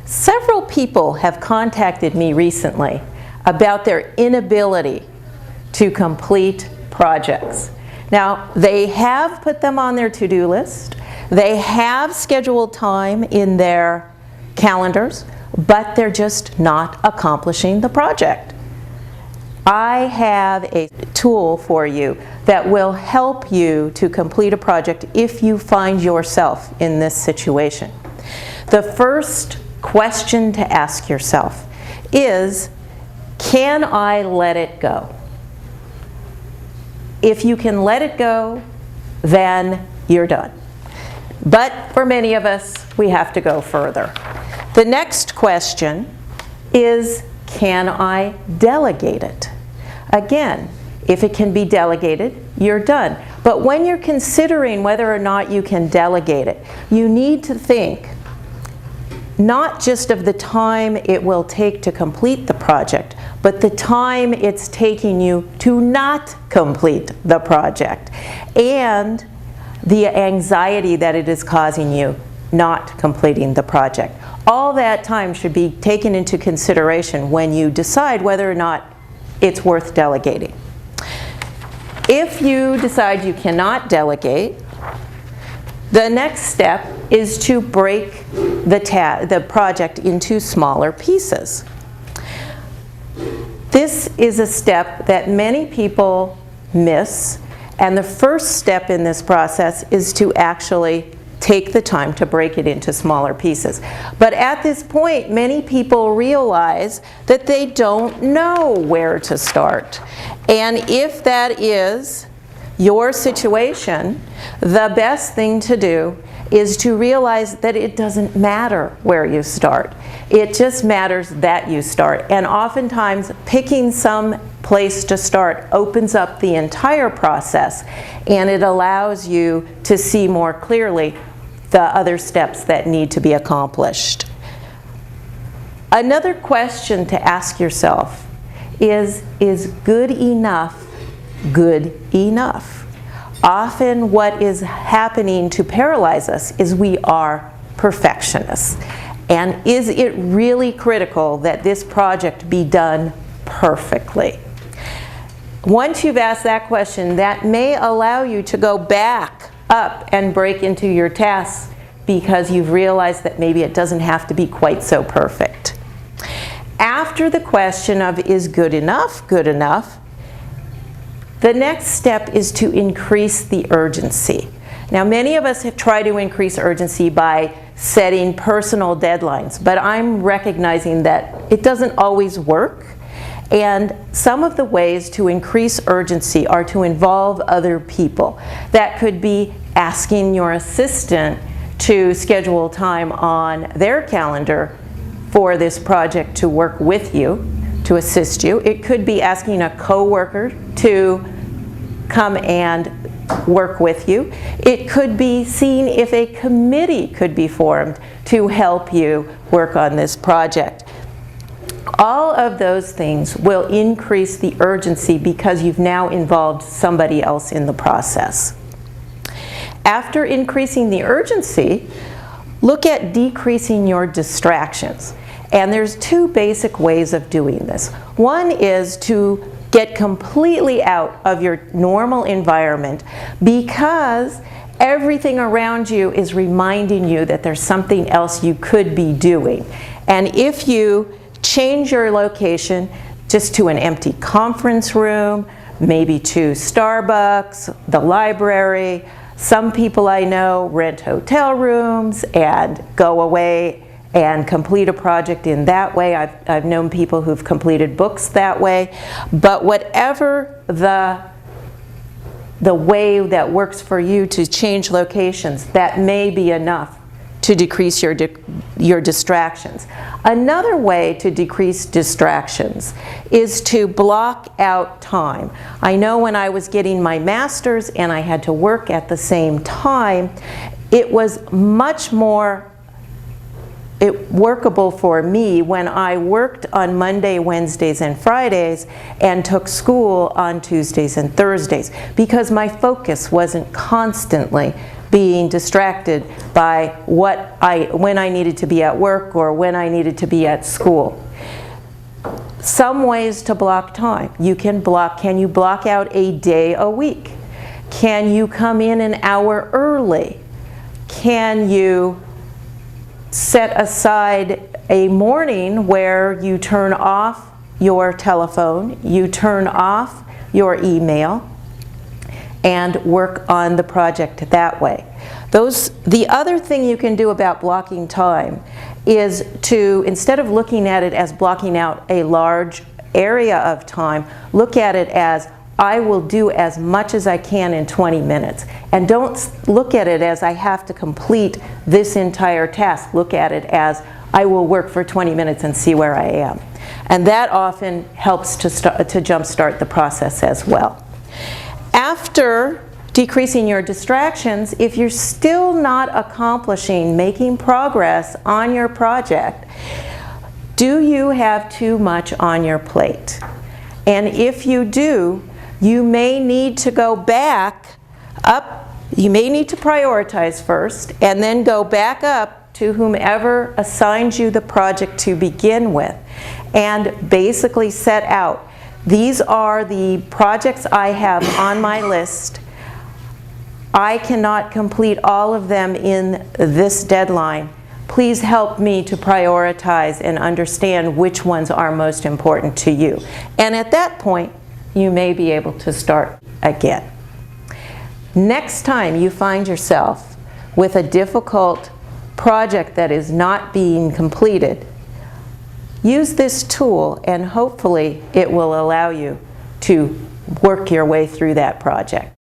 Several people have contacted me recently about their inability to complete projects. Now, they have put them on their to-do list, they have scheduled time in their calendars, but they're just not accomplishing the project. I have a tool for you that will help you to complete a project if you find yourself in this situation. The first question to ask yourself is, can I let it go? If you can let it go, then you're done. But for many of us, we have to go further. The next question is, can I delegate it? Again, if it can be delegated, you're done. But when you're considering whether or not you can delegate it, you need to think not just of the time it will take to complete the project, but the time it's taking you to not complete the project, and the anxiety that it is causing you not completing the project. All that time should be taken into consideration when you decide whether or not it's worth delegating. If you decide you cannot delegate, the next step is to break the project into smaller pieces. This is a step that many people miss, and the first step in this process is to actually take the time to break it into smaller pieces. But at this point, many people realize that they don't know where to start. And if that is your situation, the best thing to do is to realize that it doesn't matter where you start. It just matters that you start. And oftentimes, picking some place to start opens up the entire process, and it allows you to see more clearly the other steps that need to be accomplished. Another question to ask yourself is good enough good enough? Often what is happening to paralyze us is we are perfectionists. And is it really critical that this project be done perfectly? Once you've asked that question, that may allow you to go back up and break into your tasks because you've realized that maybe it doesn't have to be quite so perfect. After the question of is good enough, the next step is to increase the urgency. Now, many of us have tried to increase urgency by setting personal deadlines, but I'm recognizing that it doesn't always work. And some of the ways to increase urgency are to involve other people. That could be asking your assistant to schedule time on their calendar for this project to work with you, to assist you. It could be asking a coworker to come and work with you. It could be seeing if a committee could be formed to help you work on this project. All of those things will increase the urgency because you've now involved somebody else in the process. After increasing the urgency, look at decreasing your distractions. And there's two basic ways of doing this. One is to get completely out of your normal environment because everything around you is reminding you that there's something else you could be doing. And if you change your location just to an empty conference room, maybe to Starbucks, the library. Some people I know rent hotel rooms and go away and complete a project in that way. I've known people who've completed books that way. But whatever the way that works for you to change locations, that may be enough to decrease your distractions. Another way to decrease distractions is to block out time. I know when I was getting my master's and I had to work at the same time, it was much more workable for me when I worked on Monday, Wednesdays, and Fridays and took school on Tuesdays and Thursdays because my focus wasn't constantly being distracted by when I needed to be at work or when I needed to be at school. Some ways to block time. Can you block out a day a week? Can you come in an hour early? Can you set aside a morning where you turn off your telephone, you turn off your email, and work on the project that way? The other thing you can do about blocking time is to, instead of looking at it as blocking out a large area of time, look at it as I will do as much as I can in 20 minutes. And don't look at it as I have to complete this entire task. Look at it as I will work for 20 minutes and see where I am. And that often helps to jumpstart the process as well. After decreasing your distractions, if you're still not making progress on your project, do you have too much on your plate? And if you do, you may need to go back up. You may need to prioritize first and then go back up to whomever assigned you the project to begin with and basically set out, these are the projects I have on my list. I cannot complete all of them in this deadline. Please help me to prioritize and understand which ones are most important to you. And at that point, you may be able to start again. Next time you find yourself with a difficult project that is not being completed, use this tool and hopefully it will allow you to work your way through that project.